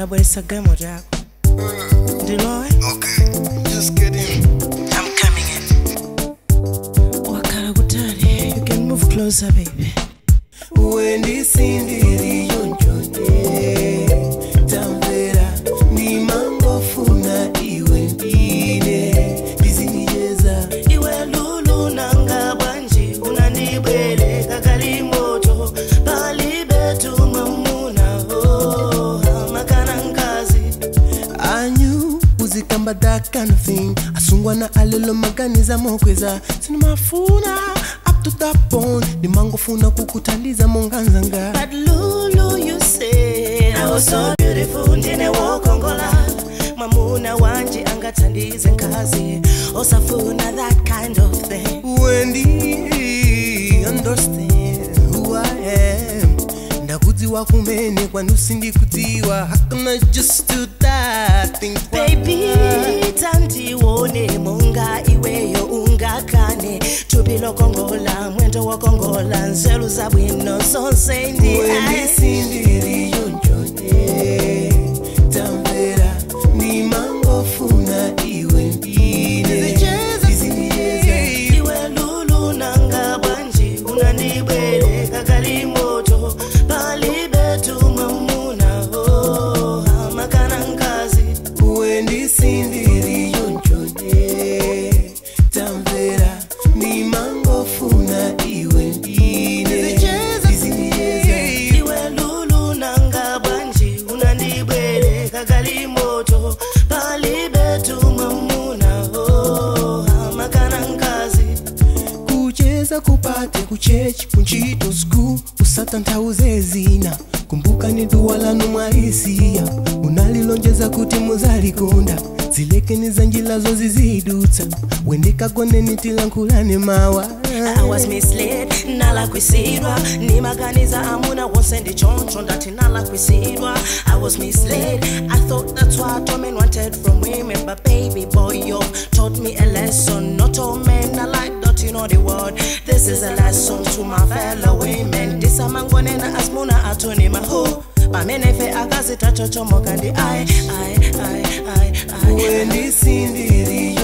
Nabwesa demo yako. Ndiloe? Okay, just get in. I'm coming in. Wakala kutari, you can move closer, baby. Wendy Sindirichoncho tamvera ni mango funa iwe ndine bizinicheza iwe Lulu nanga banji unanibweleka kali moto palibe tumamuna makanangazi anyu uzikamba that kind of thing asungwa na alelo maganiza mokweza sinimafuna up to that point ni mango funa kukutandiza monganzanga. But Lulu, you said I was so beautiful ndine wokongola mamuna wanji angatandize nkazi osafuna that kind of thing. Wendy, understand who I am. Ndakudziwa kumene kwanu sindikudziwa. How can I just do that thing? Baby, tandiwone munga iweyo ungakane tupilo kongola mwendo wa kongola nzelu za bwino zonse ndi Wendy Sindirichoncho tamvera ni mango funa iwe ndine iwe Lulu nanga banji unanibweleka kali moto palibe tumamuna makanangazi. Wendy Sindirichoncho tamvera ni mango funa iwe ndine iwe Lulu nanga banji unanibweleka kali moto palibe tumamuna makanangazi. kucheza kupate kuchechi kunchito school usata ntauze zina kumbuka ni duwa lanu mwarisia unalilonjeza kuti muzalikonda zilekeni za njilazo zizidutsa wendekagone nitilankulane mawa. I was misled, nala kwisidwa ni maganiza amuna Sindirichoncho ndati nala kwisidwa. I was misled, I thought that's what all men wanted from women, but baby boy you taught me a lesson. Not all men are like that, you know the word. This is a lesson to my fellow women. This amangone na asmuna atuni maho bamenefe akazita chochomoka ndi I Wendy Sindirichoncho